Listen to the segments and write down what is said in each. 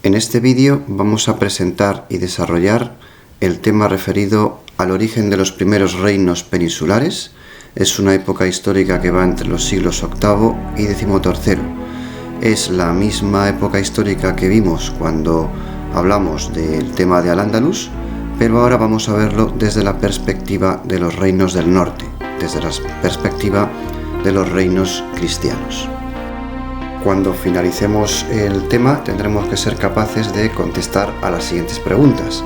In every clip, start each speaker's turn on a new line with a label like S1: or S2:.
S1: En este vídeo vamos a presentar y desarrollar el tema referido al origen de los primeros reinos peninsulares. Es una época histórica que va entre los siglos VIII y XIII. Es la misma época histórica que vimos cuando hablamos del tema de Al-Ándalus, pero ahora vamos a verlo desde la perspectiva de los reinos del norte, desde la perspectiva de los reinos cristianos. Cuando finalicemos el tema tendremos que ser capaces de contestar a las siguientes preguntas.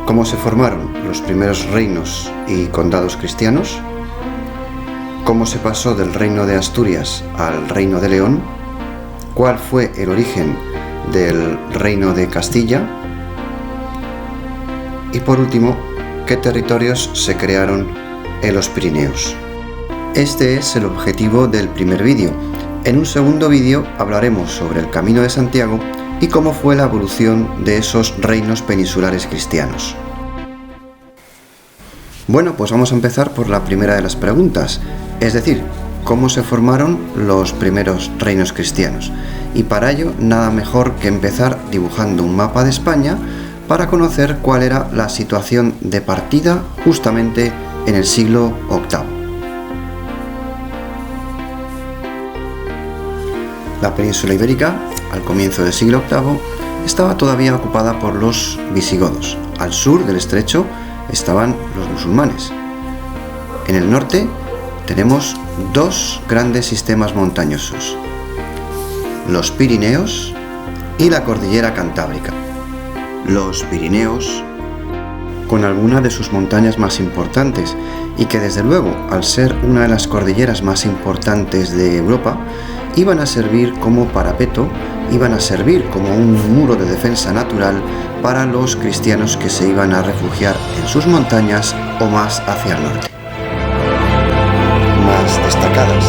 S1: ¿Cómo se formaron los primeros reinos y condados cristianos? ¿Cómo se pasó del reino de Asturias al reino de León? ¿Cuál fue el origen del reino de Castilla? Y por último, ¿qué territorios se crearon en los Pirineos? Este es el objetivo del primer vídeo. En un segundo vídeo hablaremos sobre el Camino de Santiago y cómo fue la evolución de esos reinos peninsulares cristianos. Bueno, pues vamos a empezar por la primera de las preguntas, es decir, ¿cómo se formaron los primeros reinos cristianos? Y para ello, nada mejor que empezar dibujando un mapa de España para conocer cuál era la situación de partida justamente en el siglo VIII. La península ibérica, al comienzo del siglo VIII, estaba todavía ocupada por los visigodos. Al sur del estrecho estaban los musulmanes. En el norte tenemos dos grandes sistemas montañosos, los Pirineos y la cordillera Cantábrica. Los Pirineos, con algunas de sus montañas más importantes y que desde luego, al ser una de las cordilleras más importantes de Europa, iban a servir como parapeto, iban a servir como un muro de defensa natural para los cristianos que se iban a refugiar en sus montañas o más hacia el norte. Más destacadas.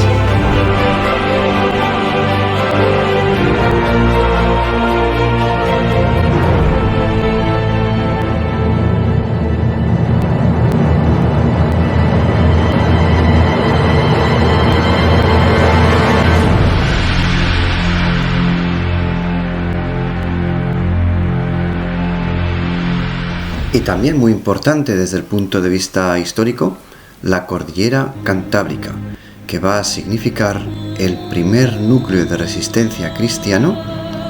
S1: Y también muy importante desde el punto de vista histórico, la cordillera Cantábrica, que va a significar el primer núcleo de resistencia cristiano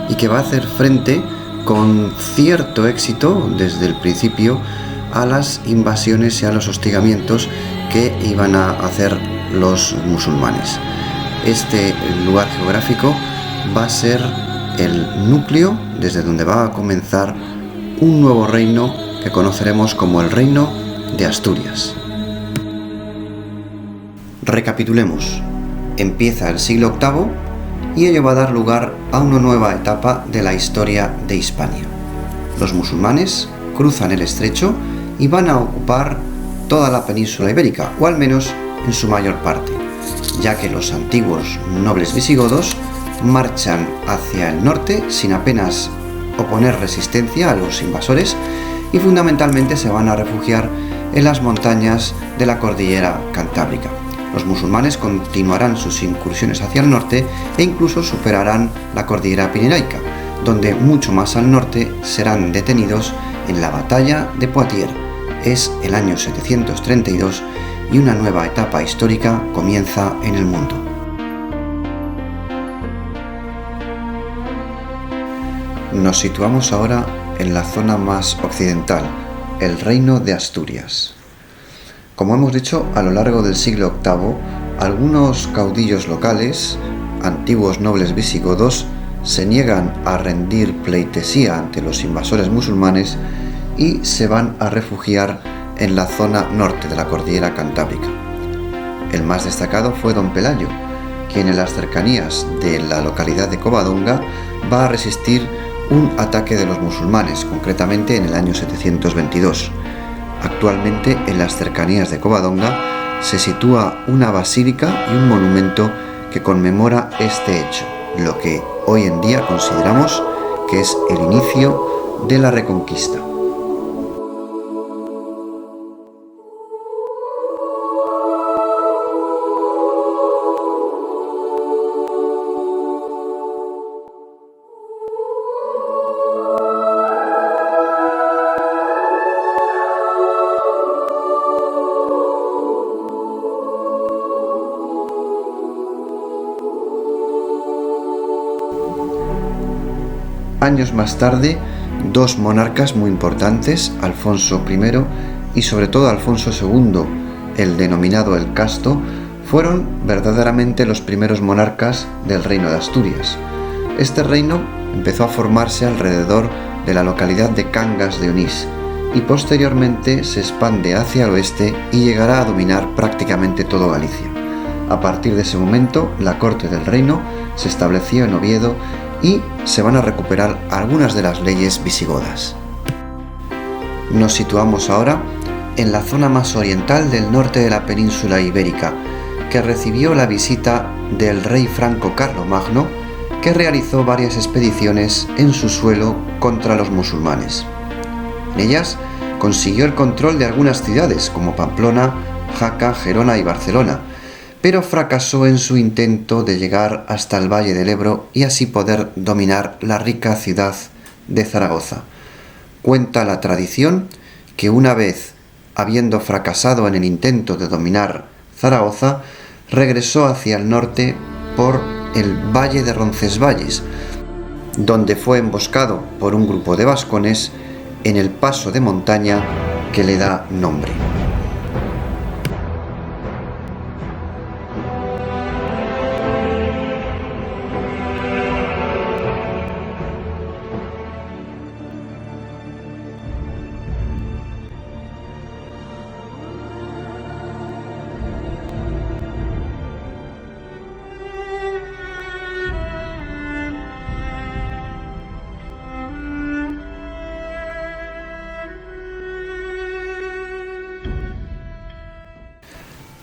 S1: y que va a hacer frente con cierto éxito desde el principio a las invasiones y a los hostigamientos que iban a hacer los musulmanes. Este lugar geográfico va a ser el núcleo desde donde va a comenzar un nuevo reino que conoceremos como el Reino de Asturias. Recapitulemos. Empieza el siglo VIII y ello va a dar lugar a una nueva etapa de la historia de Hispania. Los musulmanes cruzan el estrecho y van a ocupar toda la península ibérica, o al menos en su mayor parte, ya que los antiguos nobles visigodos marchan hacia el norte sin apenas oponer resistencia a los invasores y fundamentalmente se van a refugiar en las montañas de la cordillera Cantábrica. Los musulmanes continuarán sus incursiones hacia el norte e incluso superarán la cordillera Pirenaica, donde mucho más al norte serán detenidos en la batalla de Poitiers. Es el año 732 y una nueva etapa histórica comienza en el mundo. Nos situamos ahora en la zona más occidental, el Reino de Asturias. Como hemos dicho, a lo largo del siglo VIII, algunos caudillos locales, antiguos nobles visigodos, se niegan a rendir pleitesía ante los invasores musulmanes y se van a refugiar en la zona norte de la cordillera Cantábrica. El más destacado fue don Pelayo, quien en las cercanías de la localidad de Covadonga va a resistir un ataque de los musulmanes, concretamente en el año 722. Actualmente en las cercanías de Covadonga se sitúa una basílica y un monumento que conmemora este hecho, lo que hoy en día consideramos que es el inicio de la Reconquista. Años más tarde, dos monarcas muy importantes, Alfonso I y sobre todo Alfonso II, el denominado el Casto, fueron verdaderamente los primeros monarcas del reino de Asturias. Este reino empezó a formarse alrededor de la localidad de Cangas de Onís y posteriormente se expande hacia el oeste y llegará a dominar prácticamente todo Galicia. A partir de ese momento, la corte del reino se estableció en Oviedo y se van a recuperar algunas de las leyes visigodas. Nos situamos ahora en la zona más oriental del norte de la península ibérica, que recibió la visita del rey franco Carlomagno, que realizó varias expediciones en su suelo contra los musulmanes. En ellas consiguió el control de algunas ciudades como Pamplona, Jaca, Gerona y Barcelona, pero fracasó en su intento de llegar hasta el Valle del Ebro y así poder dominar la rica ciudad de Zaragoza. Cuenta la tradición que una vez, habiendo fracasado en el intento de dominar Zaragoza, regresó hacia el norte por el Valle de Roncesvalles, donde fue emboscado por un grupo de vascones en el paso de montaña que le da nombre.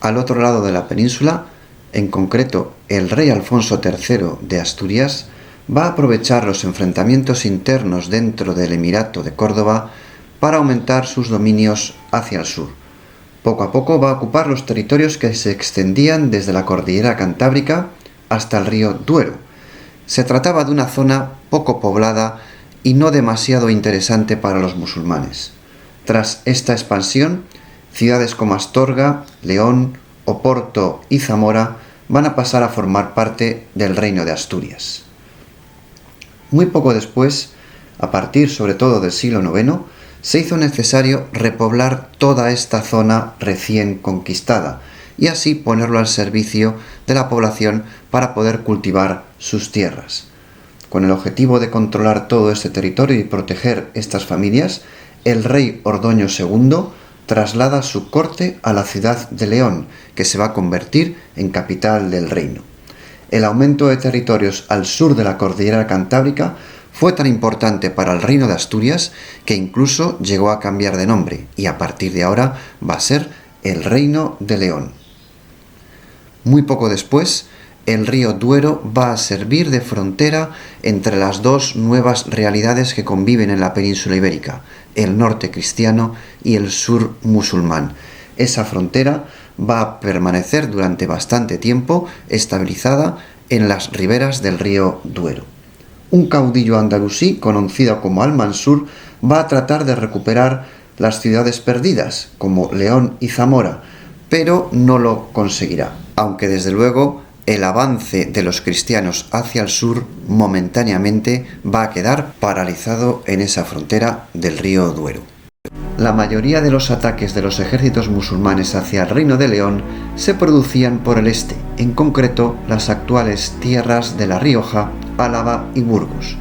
S1: Al otro lado de la península, en concreto el rey Alfonso III de Asturias, va a aprovechar los enfrentamientos internos dentro del Emirato de Córdoba para aumentar sus dominios hacia el sur. Poco a poco va a ocupar los territorios que se extendían desde la cordillera Cantábrica hasta el río Duero. Se trataba de una zona poco poblada y no demasiado interesante para los musulmanes. Tras esta expansión, ciudades como Astorga, León, Oporto y Zamora van a pasar a formar parte del reino de Asturias. Muy poco después, a partir sobre todo del siglo IX, se hizo necesario repoblar toda esta zona recién conquistada y así ponerlo al servicio de la población para poder cultivar sus tierras. Con el objetivo de controlar todo este territorio y proteger estas familias, el rey Ordoño II traslada su corte a la ciudad de León, que se va a convertir en capital del reino. El aumento de territorios al sur de la cordillera Cantábrica fue tan importante para el reino de Asturias que incluso llegó a cambiar de nombre y a partir de ahora va a ser el Reino de León. Muy poco después, el río Duero va a servir de frontera entre las dos nuevas realidades que conviven en la península ibérica, el norte cristiano y el sur musulmán. Esa frontera va a permanecer durante bastante tiempo estabilizada en las riberas del río Duero. Un caudillo andalusí, conocido como Al-Mansur, va a tratar de recuperar las ciudades perdidas, como León y Zamora, pero no lo conseguirá, aunque desde luego el avance de los cristianos hacia el sur momentáneamente va a quedar paralizado en esa frontera del río Duero. La mayoría de los ataques de los ejércitos musulmanes hacia el Reino de León se producían por el este, en concreto las actuales tierras de La Rioja, Álava y Burgos.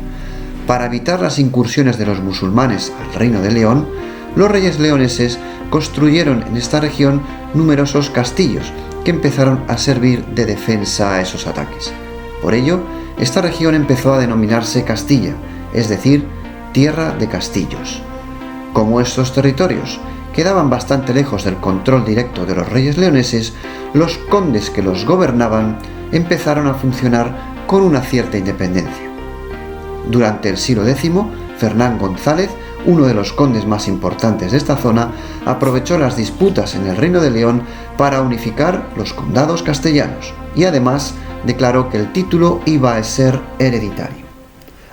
S1: Para evitar las incursiones de los musulmanes al Reino de León, los reyes leoneses construyeron en esta región numerosos castillos que empezaron a servir de defensa a esos ataques. Por ello, esta región empezó a denominarse Castilla, es decir, tierra de castillos. Como estos territorios quedaban bastante lejos del control directo de los reyes leoneses, los condes que los gobernaban empezaron a funcionar con una cierta independencia. Durante el siglo X, Fernán González, uno de los condes más importantes de esta zona, aprovechó las disputas en el Reino de León para unificar los condados castellanos y además declaró que el título iba a ser hereditario.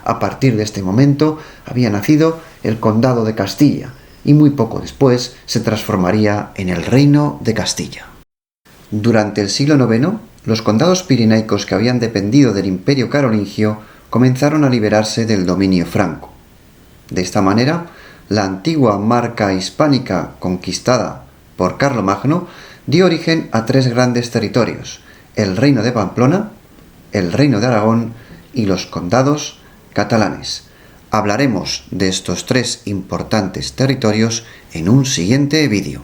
S1: A partir de este momento había nacido el Condado de Castilla y muy poco después se transformaría en el Reino de Castilla. Durante el siglo IX, los condados pirenaicos que habían dependido del Imperio carolingio comenzaron a liberarse del dominio franco. De esta manera, la antigua marca hispánica conquistada por Carlomagno dio origen a 3 grandes territorios: el reino de Pamplona, el reino de Aragón y los condados catalanes. Hablaremos de estos 3 importantes territorios en un siguiente vídeo.